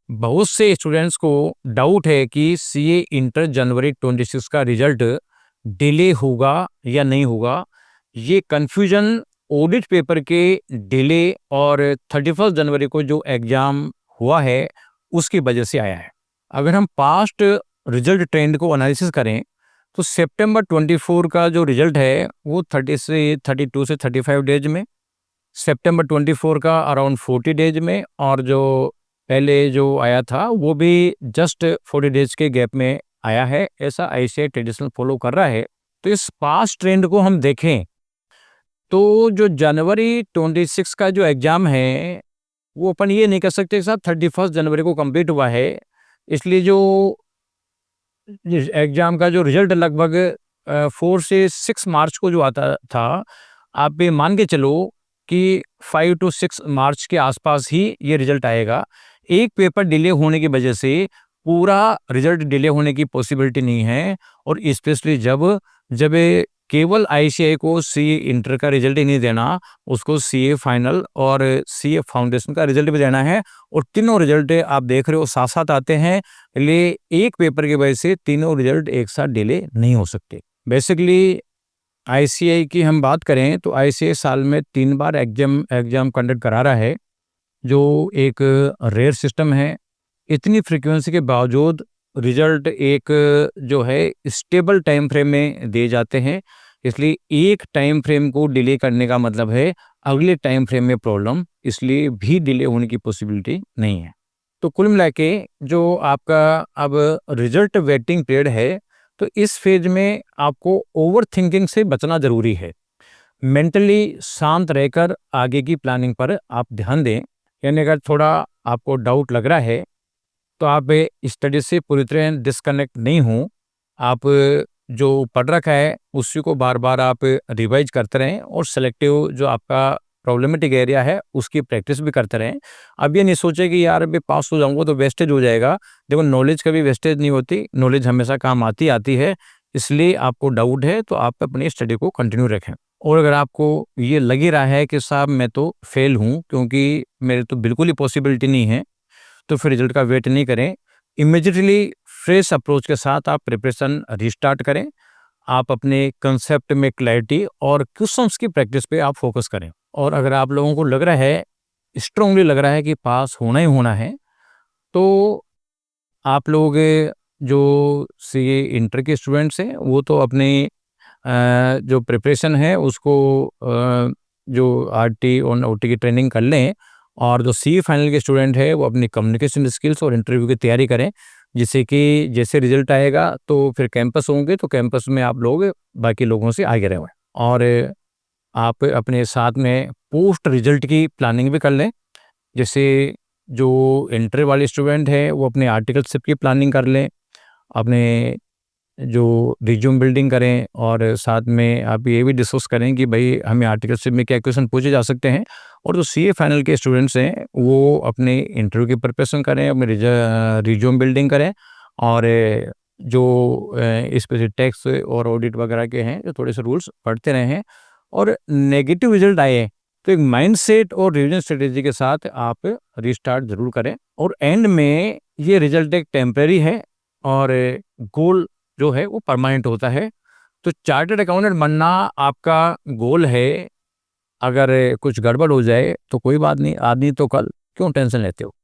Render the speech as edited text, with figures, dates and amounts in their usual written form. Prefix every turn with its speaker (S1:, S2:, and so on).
S1: बहुत से स्टूडेंट्स को डाउट है कि सीए इंटर जनवरी 26 का रिजल्ट डिले होगा या नहीं होगा। ये कन्फ्यूजन ऑडिट पेपर के डिले और 31 जनवरी को जो एग्ज़ाम हुआ है, उसकी वजह से आया है। अगर हम पास्ट रिजल्ट ट्रेंड को एनालिसिस करें, तो सितंबर 24 का जो रिजल्ट है, वो 32 से 35 डेज़ में, सितंबर 24 का अराउंड 40 डेज़ में, और जो पहले जो आया था वो भी जस्ट 40 डेज़ के गैप में आया है। ऐसा आईसीएआई ट्रेडिशनल फॉलो कर रहा है। तो इस पास्ट ट्रेंड को हम देखें, तो जो जनवरी 26 का जो एग्ज़ाम है, वो अपन ये नहीं कह सकते साहब 31 जनवरी को कंप्लीट हुआ है। इसलिए जो इस एग्ज़ाम का जो रिजल्ट लगभग 4 से 6 मार्च को जो आता था, आप ये मान के चलो कि 5 टू 6 मार्च के आसपास ही ये रिजल्ट आएगा। एक पेपर डिले होने की वजह से पूरा रिजल्ट डिले होने की पॉसिबिलिटी नहीं है। और स्पेशली जब जब ये केवल आईसीएआई को सीए इंटर का रिजल्ट ही नहीं देना, उसको सीए फाइनल और सीए फाउंडेशन का रिजल्ट भी देना है, और तीनों रिजल्ट आप देख रहे हो साथ-साथ आते हैं। इसलिए एक पेपर की वजह से तीनों रिजल्ट एक साथ डिले नहीं हो सकते। बेसिकली आईसीएआई की हम बात करें, तो आईसीएआई साल में 3 बार एग्ज़ाम कंडक्ट करा रहा है, जो एक रेयर सिस्टम है। इतनी फ्रीक्वेंसी के बावजूद रिजल्ट एक जो है स्टेबल टाइम फ्रेम में दिए जाते हैं। इसलिए एक टाइम फ्रेम को डिले करने का मतलब है अगले टाइम फ्रेम में प्रॉब्लम, इसलिए भी डिले होने की पॉसिबिलिटी नहीं है। तो कुल मिला के जो आपका अब रिजल्ट वेटिंग पीरियड है, तो इस फेज में आपको ओवर थिंकिंग से बचना ज़रूरी है। मेंटली शांत रहकर आगे की प्लानिंग पर आप ध्यान दें। यानी अगर थोड़ा आपको डाउट लग रहा है, तो आप स्टडी से पूरी तरह डिस्कनेक्ट नहीं हों। आप जो पढ़ रखा है उसी को बार-बार आप रिवाइज करते रहें, और सेलेक्टिव जो आपका प्रॉब्लमेटिक एरिया है उसकी प्रैक्टिस भी करते रहें। अब ये नहीं सोचें कि यार अभी पास हो जाऊँगा तो वेस्टेज हो जाएगा। देखो, नॉलेज कभी वेस्टेज नहीं होती, नॉलेज हमेशा काम आती है। इसलिए आपको डाउट है तो आप अपनी स्टडी को कंटिन्यू रखें। और अगर आपको ये लग ही रहा है कि साहब मैं तो फेल हूँ, क्योंकि मेरे तो बिल्कुल ही पॉसिबिलिटी नहीं है, तो फिर रिजल्ट का वेट नहीं करें। इमीडिएटली फ्रेश अप्रोच के साथ आप प्रिपरेशन रिस्टार्ट करें। आप अपने कंसेप्ट में क्लैरिटी और क्वेश्चंस की प्रैक्टिस पे आप फोकस करें। और अगर आप लोगों को लग रहा है, स्ट्रांगली लग रहा है कि पास होना ही होना है, तो आप लोग जो सीए इंटर के स्टूडेंट्स हैं, वो तो अपनी जो प्रिपरेशन है उसको जो आरटी और ओटी की ट्रेनिंग कर लें। और जो सीए फाइनल के स्टूडेंट है, वो अपनी कम्युनिकेशन स्किल्स और इंटरव्यू की तैयारी करें, जिससे कि जैसे रिजल्ट आएगा तो फिर कैंपस होंगे, तो कैंपस में आप लोग बाकी लोगों से आगे रहें। और आप अपने साथ में पोस्ट रिजल्ट की प्लानिंग भी कर लें। जैसे जो इंटर वाले स्टूडेंट हैं, वो अपने आर्टिकलशिप की प्लानिंग कर लें, अपने जो रिज्यूम बिल्डिंग करें, और साथ में आप ये भी डिस्कस करें कि भाई हमें आर्टिकलशिप में क्या क्वेश्चन पूछे जा सकते हैं। और जो सीए फाइनल के स्टूडेंट्स हैं, वो अपने इंटरव्यू की प्रिपरेशन करें, अपने रिज्यूम बिल्डिंग करें, और जो स्पेशली टैक्स और ऑडिट वगैरह के हैं, जो थोड़े से रूल्स पढ़ते रहें। और नेगेटिव रिजल्ट आए तो एक माइंडसेट और रिवीजन स्ट्रेटेजी के साथ आप रिस्टार्ट ज़रूर करें। और एंड में ये रिजल्ट एक टेम्परेरी है, और गोल जो है वो परमानेंट होता है। तो चार्टर्ड अकाउंटेंट बनना आपका गोल है। अगर कुछ गड़बड़ हो जाए तो कोई बात नहीं, आदमी तो कल, क्यों टेंशन लेते हो।